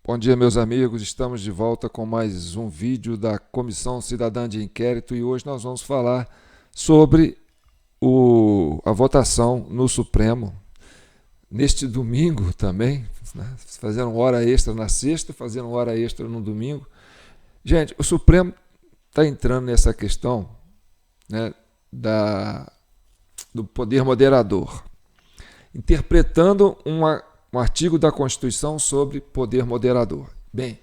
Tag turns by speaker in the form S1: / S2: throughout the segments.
S1: Bom dia, meus amigos. Estamos de volta com mais um vídeo da Comissão Cidadã de Inquérito e hoje nós vamos falar sobre a votação no Supremo neste domingo também, né? Fazendo hora extra na sexta, fazendo hora extra no domingo. Gente, o Supremo está entrando nessa questão, né, do poder moderador, interpretando um artigo da Constituição sobre poder moderador. Bem,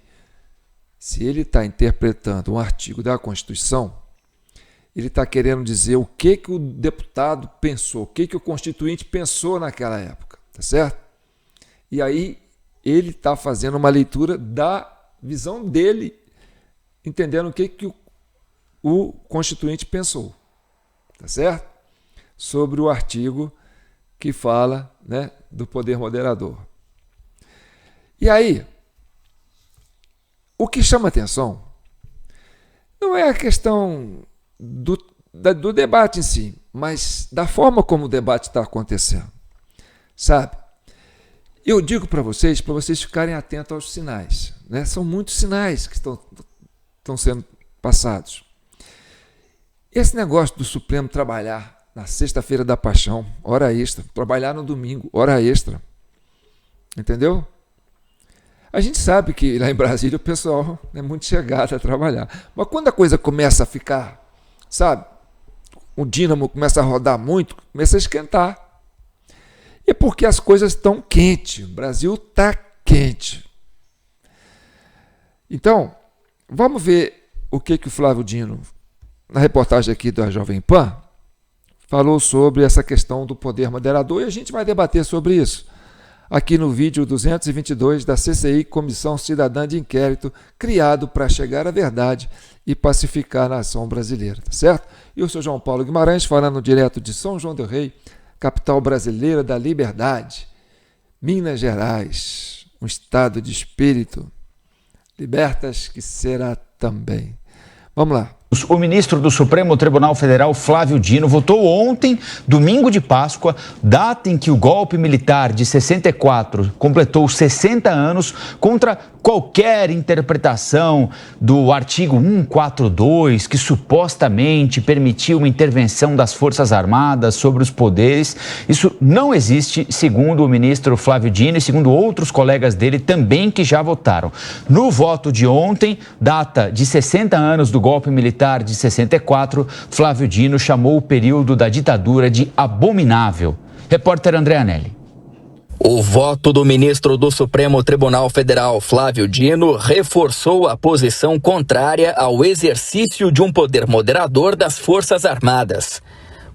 S1: se ele está interpretando um artigo da Constituição, ele está querendo dizer o que o deputado pensou, o que o constituinte pensou naquela época, tá certo? E aí ele está fazendo uma leitura da visão dele, entendendo o que o constituinte pensou, tá certo? Sobre o artigo que fala, né, do poder moderador. E aí, o que chama atenção não é a questão do debate em si, mas da forma como o debate está acontecendo, sabe? Eu digo para vocês ficarem atentos aos sinais, né? São muitos sinais que estão sendo passados. Esse negócio do Supremo trabalhar na sexta-feira da paixão, hora extra, trabalhar no domingo, hora extra, entendeu? A gente sabe que lá em Brasília o pessoal é muito chegado a trabalhar, mas quando a coisa começa a ficar, sabe, o dínamo começa a rodar muito, começa a esquentar. E é porque as coisas estão quentes, o Brasil está quente. Então, vamos ver o que o Flávio Dino, na reportagem aqui da Jovem Pan, falou sobre essa questão do poder moderador e a gente vai debater sobre isso aqui no vídeo 222 da CCI, Comissão Cidadã de Inquérito, criado para chegar à verdade e pacificar a nação brasileira, tá certo? Eu sou João Paulo Guimarães, falando direto de São João del Rei, capital brasileira da liberdade, Minas Gerais, um estado de espírito, libertas que será também. Vamos lá.
S2: O ministro do Supremo Tribunal Federal, Flávio Dino, votou ontem, domingo de Páscoa, data em que o golpe militar de 64 completou 60 anos, contra qualquer interpretação do artigo 142, que supostamente permitiu uma intervenção das Forças Armadas sobre os poderes. Isso não existe, segundo o ministro Flávio Dino e segundo outros colegas dele também que já votaram. No voto de ontem, data de 60 anos do golpe militar de 64, Flávio Dino chamou o período da ditadura de abominável. Repórter André Anelli.
S3: O voto do ministro do Supremo Tribunal Federal, Flávio Dino, reforçou a posição contrária ao exercício de um poder moderador das Forças Armadas.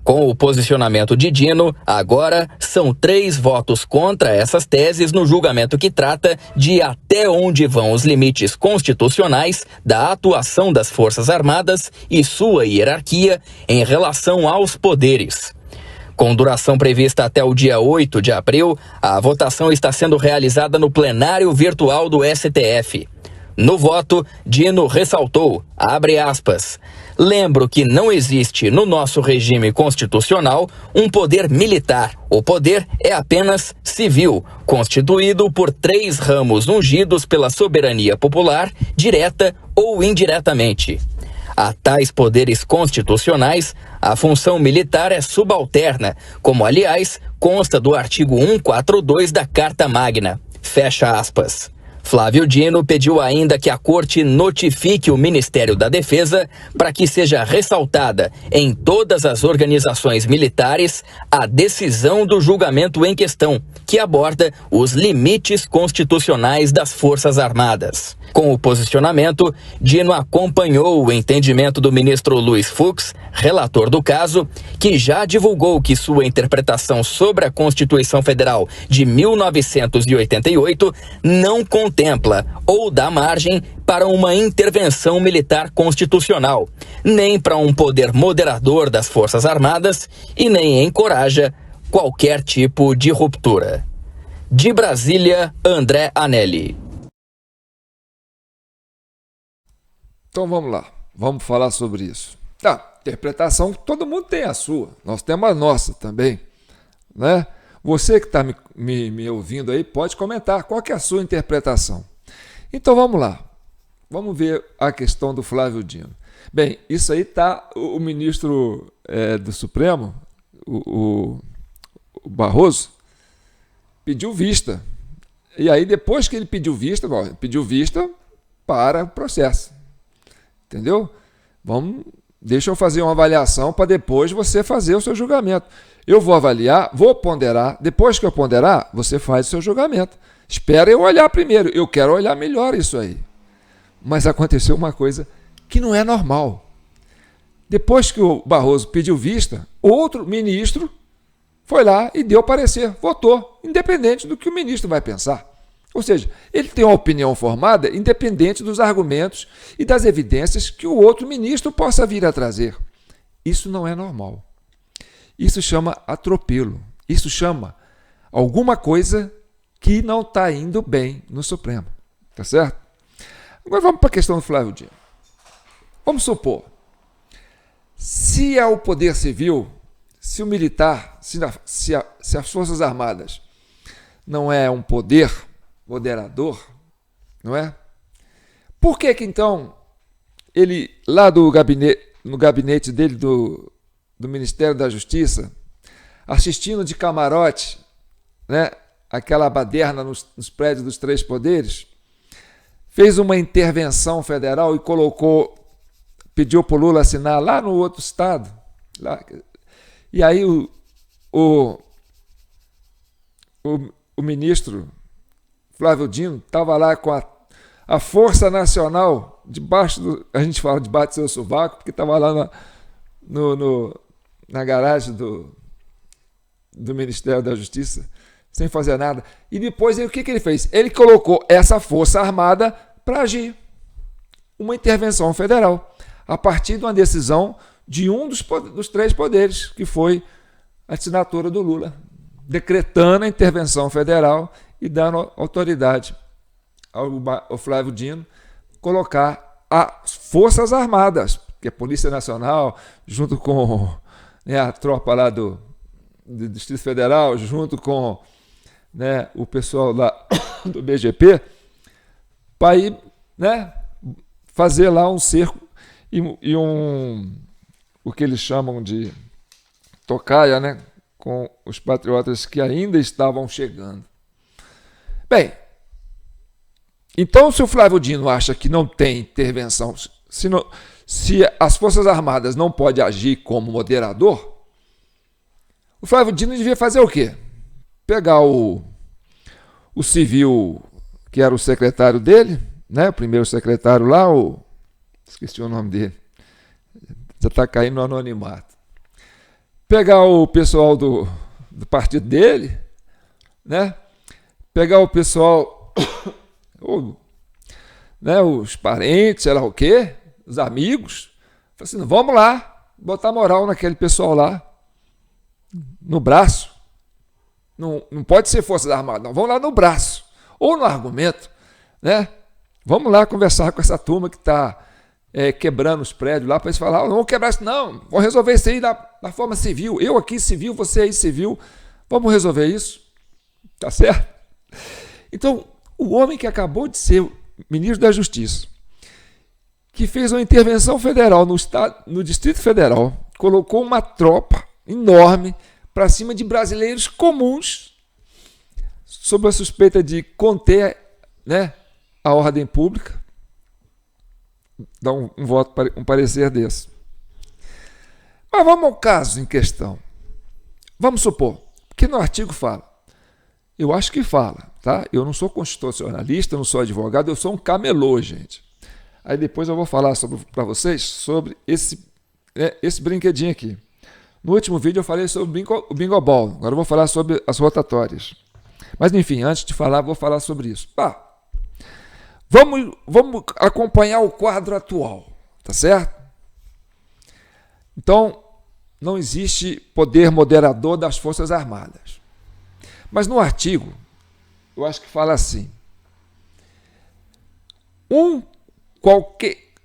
S3: Com o posicionamento de Dino, agora são 3 votos contra essas teses no julgamento que trata de até onde vão os limites constitucionais da atuação das Forças Armadas e sua hierarquia em relação aos poderes. Com duração prevista até o dia 8 de abril, a votação está sendo realizada no plenário virtual do STF. No voto, Dino ressaltou, abre aspas, lembro que não existe no nosso regime constitucional um poder militar. O poder é apenas civil, constituído por 3 ramos ungidos pela soberania popular, direta ou indiretamente. A tais poderes constitucionais, a função militar é subalterna, como, aliás, consta do artigo 142 da Carta Magna. Fecha aspas. Flávio Dino pediu ainda que a Corte notifique o Ministério da Defesa para que seja ressaltada em todas as organizações militares a decisão do julgamento em questão, que aborda os limites constitucionais das Forças Armadas. Com o posicionamento, Dino acompanhou o entendimento do ministro Luiz Fux, relator do caso, que já divulgou que sua interpretação sobre a Constituição Federal de 1988 não contempla ou dá margem para uma intervenção militar constitucional, nem para um poder moderador das Forças Armadas e nem encoraja qualquer tipo de ruptura. De Brasília, André Anelli.
S1: Então vamos lá, vamos falar sobre isso. Tá, interpretação, todo mundo tem a sua, nós temos a nossa também, né? Você que está me ouvindo aí pode comentar qual que é a sua interpretação. Então vamos lá. Vamos ver a questão do Flávio Dino. Bem, isso aí está o ministro do Supremo, o Barroso, pediu vista. E aí, depois que ele pediu vista para o processo. Entendeu? Deixa eu fazer uma avaliação para depois você fazer o seu julgamento. Eu vou avaliar, vou ponderar. Depois que eu ponderar, você faz o seu julgamento. Espera eu olhar primeiro. Eu quero olhar melhor isso aí. Mas aconteceu uma coisa que não é normal. Depois que o Barroso pediu vista, outro ministro foi lá e deu parecer, votou, independente do que o ministro vai pensar. Ou seja, ele tem uma opinião formada independente dos argumentos e das evidências que o outro ministro possa vir a trazer. Isso não é normal. Isso chama atropelo. Isso chama alguma coisa que não está indo bem no Supremo. Tá certo? Agora vamos para a questão do Flávio Dino. Vamos supor, se é o poder civil, se o militar, se as Forças Armadas não é um poder moderador, não é? Por que então ele, lá no gabinete dele do Ministério da Justiça, assistindo de camarote, né, aquela baderna nos prédios dos três poderes, fez uma intervenção federal e pediu para o Lula assinar lá no outro estado. E aí o ministro Flávio Dino estava lá com a Força Nacional a gente fala debaixo do seu sovaco, porque estava lá na garagem do Ministério da Justiça, sem fazer nada. E depois, o que ele fez? Ele colocou essa Força Armada para agir. Uma intervenção federal, a partir de uma decisão de um dos três poderes, que foi a assinatura do Lula, decretando a intervenção federal e dando autoridade ao Flávio Dino colocar as Forças Armadas, que é a Polícia Nacional, junto com a tropa lá do Distrito Federal, junto com o pessoal lá do BGP, para ir fazer lá um cerco e o que eles chamam de tocaia, com os patriotas que ainda estavam chegando. Bem, então se o Flávio Dino acha que não tem intervenção, se as Forças Armadas não podem agir como moderador, o Flávio Dino devia fazer o quê? Pegar o civil, que era o secretário dele, o primeiro secretário lá, esqueci o nome dele, já está caindo no anonimato. Pegar o pessoal do partido dele, pegar o pessoal, os parentes, sei lá o quê, os amigos, assim, vamos lá, botar moral naquele pessoal lá, no braço. Não pode ser Forças Armadas, não, vamos lá no braço, ou no argumento, Vamos lá conversar com essa turma que está quebrando os prédios lá, para eles falar, não vamos quebrar isso, não, vamos resolver isso aí da forma civil, eu aqui civil, você aí civil, vamos resolver isso, tá certo? Então, o homem que acabou de ser ministro da Justiça, que fez uma intervenção federal no Distrito Federal, colocou uma tropa enorme para cima de brasileiros comuns, sob a suspeita de conter a ordem pública, dá um parecer desse. Mas vamos ao caso em questão. Vamos supor que no artigo fala, eu acho que fala, tá? Eu não sou constitucionalista, não sou advogado, eu sou um camelô, gente. Aí depois eu vou falar para vocês sobre esse brinquedinho aqui. No último vídeo eu falei sobre o bingo ball, agora eu vou falar sobre as rotatórias. Mas enfim, antes de falar, vou falar sobre isso. Vamos acompanhar o quadro atual, tá certo? Então, não existe poder moderador das Forças Armadas. Mas no artigo, eu acho que fala assim,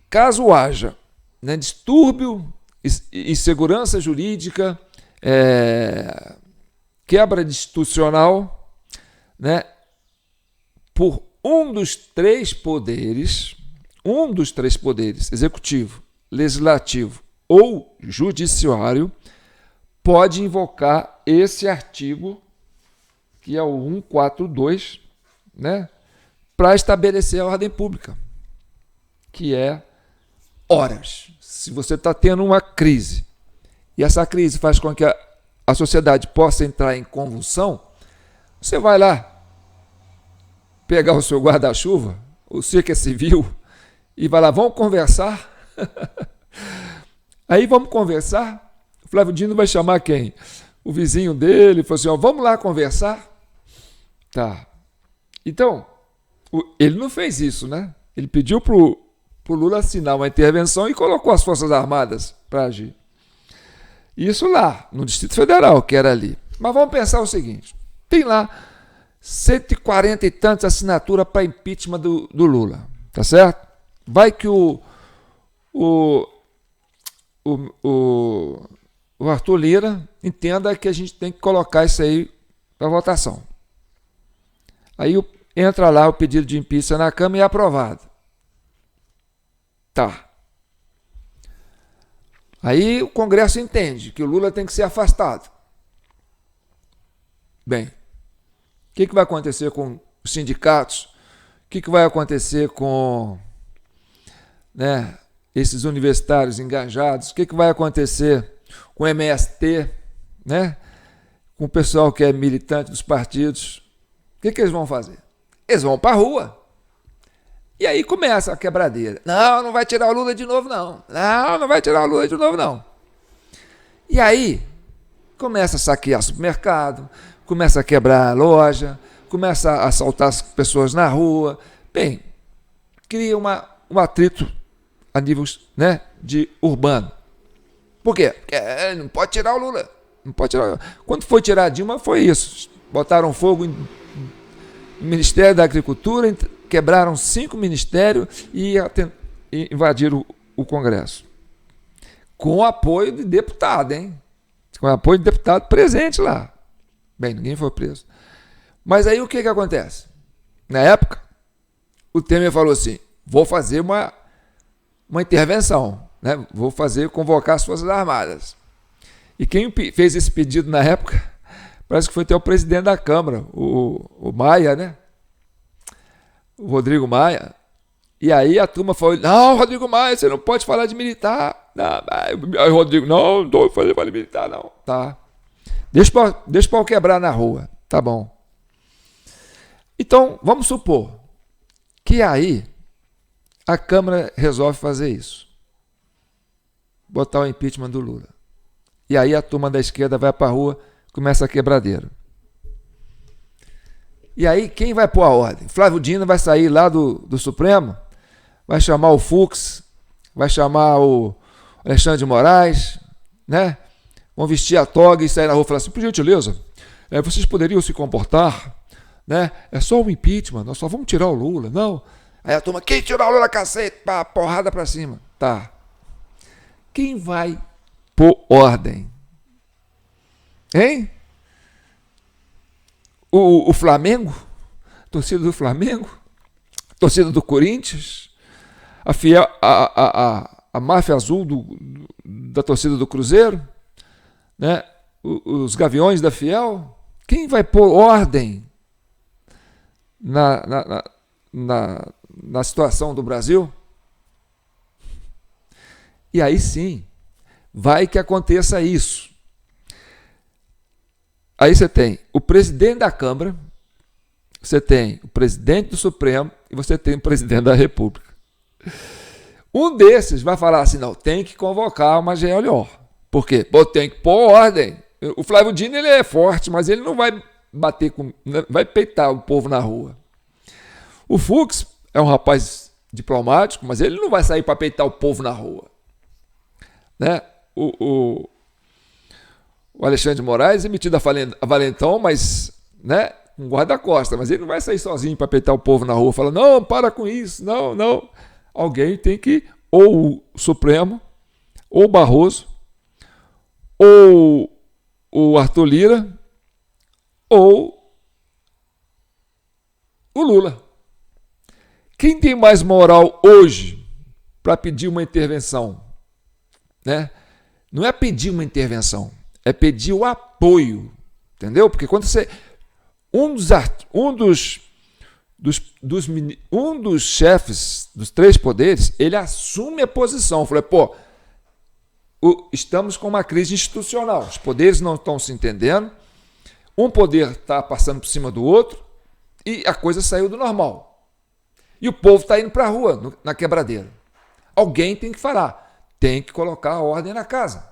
S1: caso haja distúrbio, insegurança jurídica, quebra institucional, por um dos três poderes, executivo, legislativo ou judiciário, pode invocar esse artigo, que é o 142, né, para estabelecer a ordem pública, que é horas. Se você está tendo uma crise e essa crise faz com que a sociedade possa entrar em convulsão, você vai lá pegar o seu guarda-chuva, você que é civil, e vai lá, vamos conversar. Aí vamos conversar. O Flávio Dino vai chamar quem? O vizinho dele, falou assim, ó, vamos lá conversar. Tá. Então, ele não fez isso, né? Ele pediu pro Lula assinar uma intervenção e colocou as Forças Armadas para agir. Isso lá, no Distrito Federal, que era ali. Mas vamos pensar o seguinte, tem lá 140 e tantas assinaturas para impeachment do Lula, tá certo? Vai que o Arthur Lira entenda que a gente tem que colocar isso aí para votação. Aí entra lá o pedido de impeachment na Câmara e é aprovado. Tá. Aí o Congresso entende que o Lula tem que ser afastado. Bem, o que vai acontecer com os sindicatos? O que vai acontecer com, né, esses universitários engajados? O que vai acontecer com o MST, né? Com o pessoal que é militante dos partidos? O que eles vão fazer? Eles vão para a rua. E aí começa a quebradeira. Não vai tirar o Lula de novo, não. Não vai tirar o Lula de novo, não. E aí começa a saquear supermercado, começa a quebrar a loja, começa a assaltar as pessoas na rua. Bem, cria um atrito a nível, né, de urbano. Por quê? Porque não pode tirar o Lula. Não pode tirar. Quando foi tirar a Dilma, foi isso. Botaram fogo no Ministério da Agricultura, quebraram 5 ministérios e invadiram o Congresso. Com apoio de deputado, hein? Com apoio de deputado presente lá. Bem, ninguém foi preso. Mas aí o que acontece? Na época, o Temer falou assim, vou fazer uma intervenção, né? Vou convocar as Forças Armadas. E quem fez esse pedido na época, parece que foi até o presidente da Câmara, o Maia, né? O Rodrigo Maia. E aí a turma falou, não, Rodrigo Maia, você não pode falar de militar. Aí o Rodrigo, não estou falando de militar, não. Tá. Deixa o pau quebrar na rua. Tá bom. Então, vamos supor que aí a Câmara resolve fazer isso. Botar o impeachment do Lula. E aí a turma da esquerda vai para a rua, começa a quebradeira. E aí quem vai pôr a ordem? Flávio Dino vai sair lá do Supremo, vai chamar o Fux, vai chamar o Alexandre de Moraes, né? Vão vestir a toga e sair na rua e falar assim, por gentileza, vocês poderiam se comportar, né? É só o impeachment, nós só vamos tirar o Lula, não. Aí a turma, quem tirar o Lula, cacete, pá, porrada pra cima. Tá. Quem vai pôr ordem? Hein? O Flamengo? Torcida do Flamengo? Torcida do Corinthians? A máfia azul da torcida do Cruzeiro? Né? Os gaviões da Fiel? Quem vai pôr ordem na situação do Brasil? E aí sim, vai que aconteça isso. Aí você tem o presidente da Câmara, você tem o presidente do Supremo e você tem o presidente da República. Um desses vai falar assim, não, tem que convocar uma GLO. Por quê? Pô, tem que pôr ordem. O Flávio Dino, ele é forte, mas ele não vai vai peitar o povo na rua. O Fux é um rapaz diplomático, mas ele não vai sair para peitar o povo na rua. Né? O Alexandre de Moraes é metido a valentão, mas, né, com guarda-costas, mas ele não vai sair sozinho para peitar o povo na rua, falar, não, para com isso, não. Alguém tem que, ou o Supremo, ou o Barroso, ou o Arthur Lira, ou o Lula. Quem tem mais moral hoje para pedir uma intervenção? Né? Não é pedir uma intervenção, é pedir o apoio, entendeu? Porque quando você... Um dos chefes dos 3 poderes, ele assume a posição. Falei, estamos com uma crise institucional, os poderes não estão se entendendo, um poder está passando por cima do outro e a coisa saiu do normal. E o povo está indo para a rua, na quebradeira. Alguém tem que falar, tem que colocar a ordem na casa.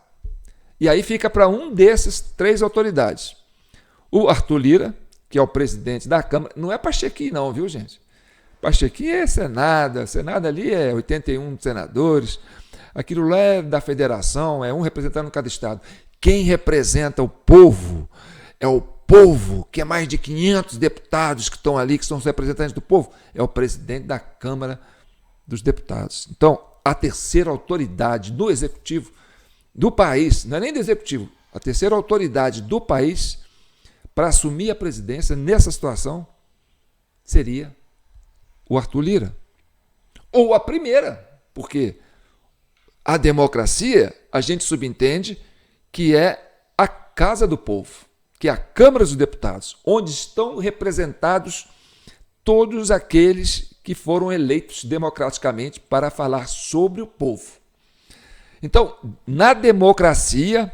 S1: E aí fica para um desses 3 autoridades. O Arthur Lira, que é o presidente da Câmara, não é Pachequim não, viu, gente? Pachequim é Senado ali é 81 senadores, aquilo lá é da federação, é um representando cada estado. Quem representa o povo é o povo, que é mais de 500 deputados que estão ali, que são os representantes do povo, é o presidente da Câmara dos Deputados. Então, a terceira autoridade do executivo do país, não é nem do executivo, a terceira autoridade do país para assumir a presidência nessa situação seria o Arthur Lira. Ou a primeira, porque a democracia a gente subentende que é a casa do povo, que é a Câmara dos Deputados, onde estão representados todos aqueles que foram eleitos democraticamente para falar sobre o povo. Então, na democracia,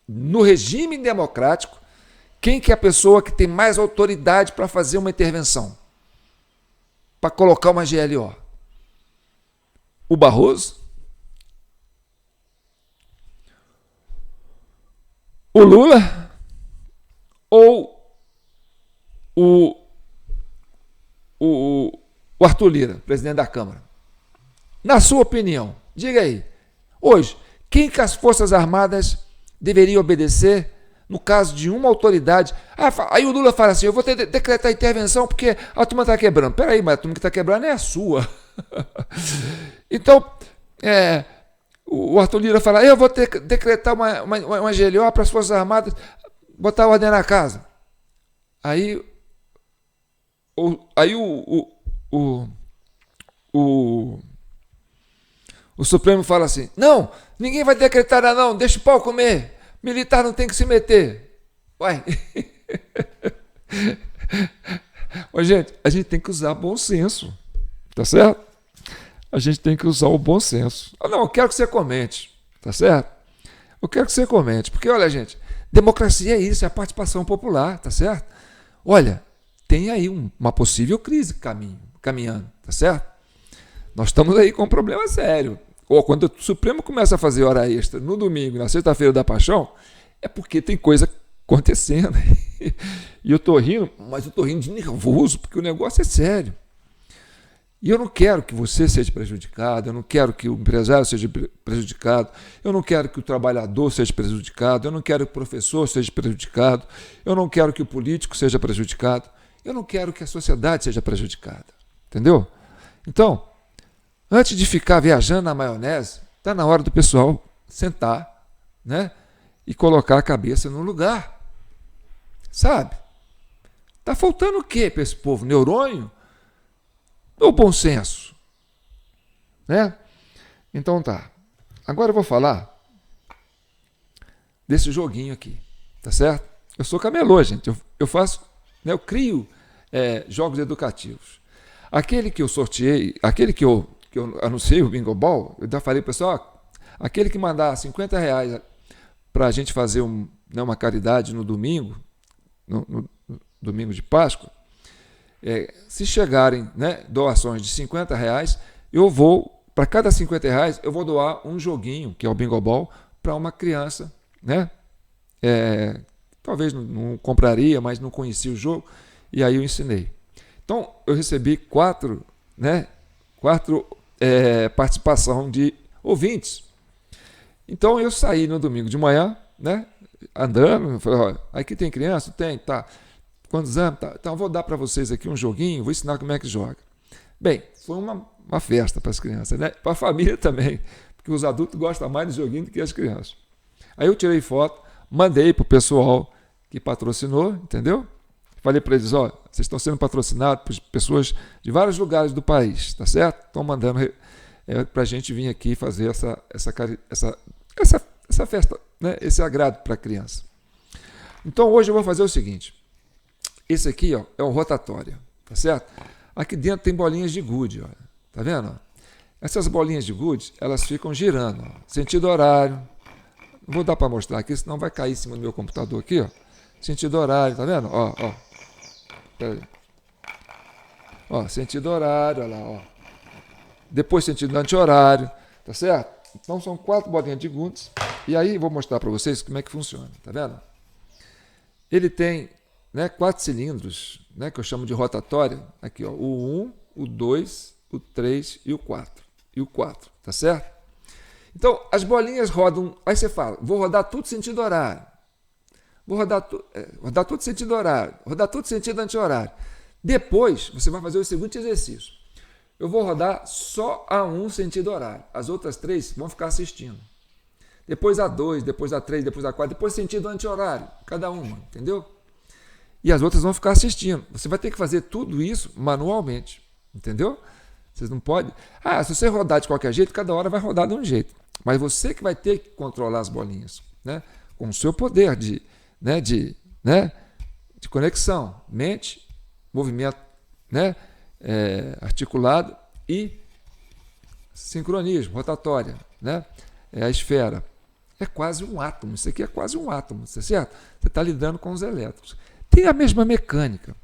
S1: no regime democrático, quem que é a pessoa que tem mais autoridade para fazer uma intervenção? Para colocar uma GLO? O Barroso? O Lula? Ou o Arthur Lira, presidente da Câmara? Na sua opinião, diga aí, hoje, quem que as Forças Armadas deveriam obedecer no caso de uma autoridade? Aí o Lula fala assim, eu vou decretar intervenção porque a turma está quebrando. Peraí, mas a turma que está quebrando é a sua. Então, o Arthur Lira fala, eu vou decretar uma GLO para as Forças Armadas botar ordem na casa. Aí o Supremo fala assim, não, ninguém vai decretar nada não, deixa o pau comer, militar não tem que se meter. Uai. Ô, gente, a gente tem que usar bom senso, tá certo? A gente tem que usar o bom senso. Não, eu quero que você comente, tá certo? Eu quero que você comente, porque olha, gente, democracia é isso, é a participação popular, tá certo? Olha, tem aí uma possível crise caminhando, tá certo? Nós estamos aí com um problema sério. Ou quando o Supremo começa a fazer hora extra no domingo, na sexta-feira da Paixão, é porque tem coisa acontecendo. E eu estou rindo, mas eu estou rindo de nervoso, porque o negócio é sério. E eu não quero que você seja prejudicado, eu não quero que o empresário seja prejudicado, eu não quero que o trabalhador seja prejudicado, eu não quero que o professor seja prejudicado, eu não quero que o político seja prejudicado, eu não quero que a sociedade seja prejudicada. Entendeu? Então, antes de ficar viajando na maionese, está na hora do pessoal sentar, né, e colocar a cabeça no lugar. Sabe? Está faltando o quê para esse povo? Neurônio? Ou bom senso? Né? Então tá. Agora eu vou falar desse joguinho aqui. Tá certo? Eu sou camelô, gente. Eu faço, né, eu crio jogos educativos. Aquele que eu sorteei, aquele que eu anunciei, o Bingo Ball, eu já falei para o pessoal, aquele que mandar R$50 para a gente fazer uma caridade no domingo, no domingo de Páscoa, se chegarem, né, doações de R$50, eu vou, para cada R$50, eu vou doar um joguinho, que é o Bingo Ball, para uma criança, né? Talvez não compraria, mas não conhecia o jogo, e aí eu ensinei. Então, eu recebi quatro participação de ouvintes. Então, eu saí no domingo de manhã, né, andando, falei, ó, aqui tem criança? Tem, tá. Quantos anos? Tá. Então, eu vou dar para vocês aqui um joguinho, vou ensinar como é que joga. Bem, foi uma festa para as crianças, né? Para a família também, porque os adultos gostam mais do joguinho do que as crianças. Aí eu tirei foto, mandei para o pessoal que patrocinou, entendeu? falei para eles, ó, vocês estão sendo patrocinados por pessoas de vários lugares do país, tá certo? Estão mandando para a gente vir aqui fazer essa festa, né? Esse agrado para a criança. Então hoje eu vou fazer o seguinte, esse aqui, ó, é um rotatório, tá certo? Aqui dentro tem bolinhas de gude, ó, tá vendo? Essas bolinhas de gude, elas ficam girando, ó, sentido horário. Não vou dar para mostrar aqui, senão vai cair em cima do meu computador aqui, ó. Sentido horário, tá vendo? Ó. Pera aí. Ó, sentido horário, olha lá, ó. Depois sentido anti-horário, tá certo? Então são 4 bolinhas de gude. E aí vou mostrar para vocês como é que funciona, tá vendo? Ele tem, né, 4 cilindros, né, que eu chamo de rotatória. Aqui, ó, o 1, o 2, o 3 e o 4. E o 4, tá certo? Então, as bolinhas rodam. Aí você fala, vou rodar tudo sentido horário. Vou rodar tudo sentido horário. Rodar tudo sentido anti-horário. Depois, você vai fazer o seguinte exercício. Eu vou rodar só a 1 sentido horário. As outras 3 vão ficar assistindo. Depois a 2, depois a 3, depois a 4, depois sentido anti-horário. Cada uma, entendeu? E as outras vão ficar assistindo. Você vai ter que fazer tudo isso manualmente. Entendeu? Vocês não podem. Se você rodar de qualquer jeito, cada hora vai rodar de um jeito. Mas você que vai ter que controlar as bolinhas, né? Com o seu poder de conexão, mente, movimento, né? Articulado e sincronismo, rotatória, né? A esfera. É quase um átomo. Isso aqui é quase um átomo, tá certo? Você está lidando com os elétrons. Tem a mesma mecânica.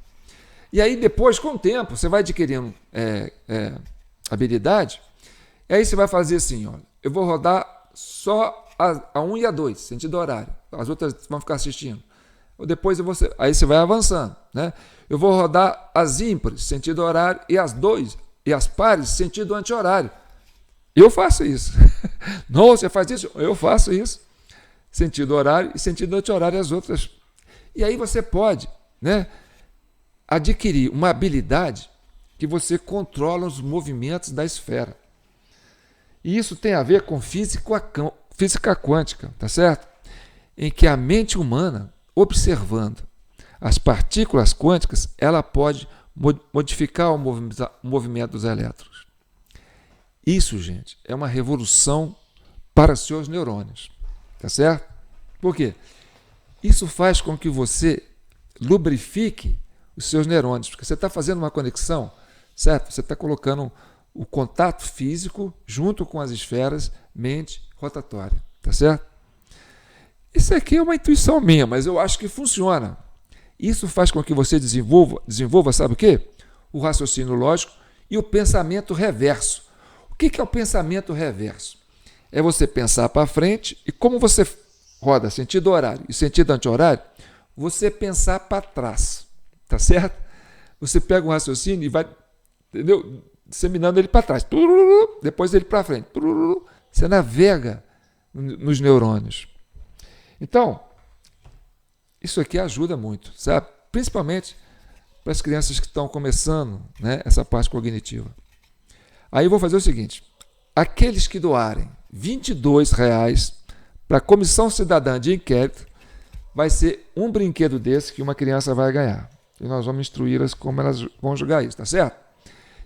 S1: E aí depois, com o tempo, você vai adquirindo habilidade, e aí você vai fazer assim, olha, eu vou rodar só a 1 e a 2, sentido horário. As outras vão ficar assistindo. Depois aí você vai avançando, né? Eu vou rodar as ímpares, sentido horário, e as 2 e as pares, sentido anti-horário. Eu faço isso. Não, você faz isso? Eu faço isso. Sentido horário e sentido anti-horário as outras. E aí você pode, né, adquirir uma habilidade que você controla os movimentos da esfera. E isso tem a ver com física quântica, tá certo? Em que a mente humana, observando as partículas quânticas, ela pode modificar o movimento dos elétrons. Isso, gente, é uma revolução para os seus neurônios, tá certo? Por quê? Isso faz com que você lubrifique os seus neurônios, porque você está fazendo uma conexão, certo? Você está colocando o contato físico junto com as esferas mente rotatória, tá certo? Isso aqui é uma intuição minha, mas eu acho que funciona. Isso faz com que você desenvolva, sabe o quê? O raciocínio lógico e o pensamento reverso. O que é o pensamento reverso? É você pensar para frente e como você roda sentido horário e sentido anti-horário, você pensar para trás, tá certo? Você pega um raciocínio e vai, entendeu? Disseminando ele para trás, depois ele para frente. Você navega nos neurônios. Então, isso aqui ajuda muito, sabe? Principalmente para as crianças que estão começando, né, essa parte cognitiva. Aí eu vou fazer o seguinte, aqueles que doarem R$22 para a Comissão Cidadã de Inquérito, vai ser um brinquedo desse que uma criança vai ganhar. E nós vamos instruí-las como elas vão jogar isso, tá certo?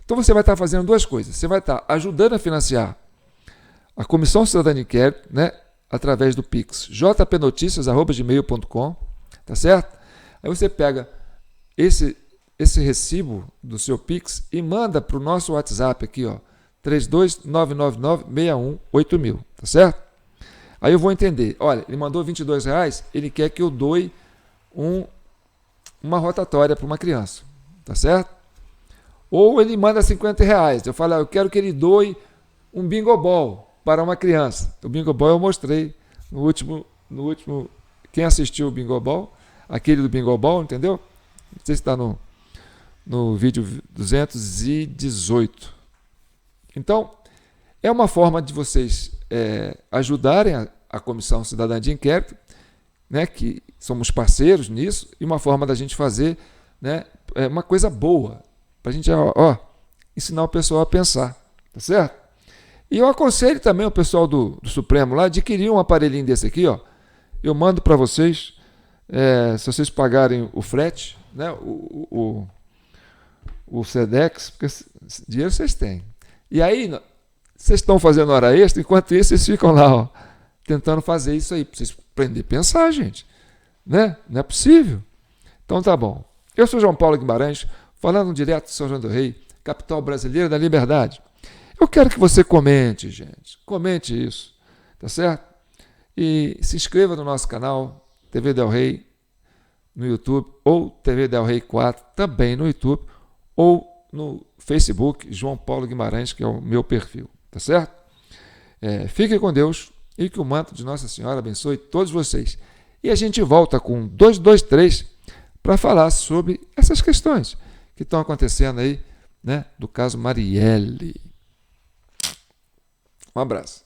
S1: Então você vai estar fazendo duas coisas. Você vai estar ajudando a financiar a Comissão Cidadã de Inquérito, né, através do Pix jpnoticias@gmail.com, tá certo? Aí você pega esse recibo do seu Pix e manda para o nosso WhatsApp aqui, ó, 32999618000, tá certo? Aí eu vou entender, olha, ele mandou R$22, ele quer que eu doe uma rotatória para uma criança, tá certo? Ou ele manda R$50, eu falo, eu quero que ele doe um bingo ball para uma criança. O bingo ball eu mostrei no último, quem assistiu o bingo ball, aquele do bingo ball, entendeu? Não sei se está no vídeo 218. Então, é uma forma de vocês ajudarem a Comissão Cidadã de Inquérito, né, que somos parceiros nisso, e uma forma da gente fazer, né, uma coisa boa, para a gente ensinar o pessoal a pensar, tá certo? E eu aconselho também o pessoal do Supremo lá adquirir um aparelhinho desse aqui, ó. Eu mando para vocês se vocês pagarem o frete, né, o SEDEX, porque dinheiro vocês têm. E aí, vocês estão fazendo hora extra, enquanto isso, vocês ficam lá, ó, tentando fazer isso aí, para vocês aprender a pensar, gente. Né? Não é possível. Então tá bom. Eu sou João Paulo Guimarães, falando direto de São João do Rei, capital brasileira da liberdade. Eu quero que você comente, gente. Comente isso, tá certo? E se inscreva no nosso canal, TV Del Rey, no YouTube, ou TV Del Rey 4, também no YouTube, ou no Facebook, João Paulo Guimarães, que é o meu perfil, tá certo? Fiquem com Deus e que o manto de Nossa Senhora abençoe todos vocês. E a gente volta com 223 para falar sobre essas questões que estão acontecendo aí, né, do caso Marielle. Um abraço.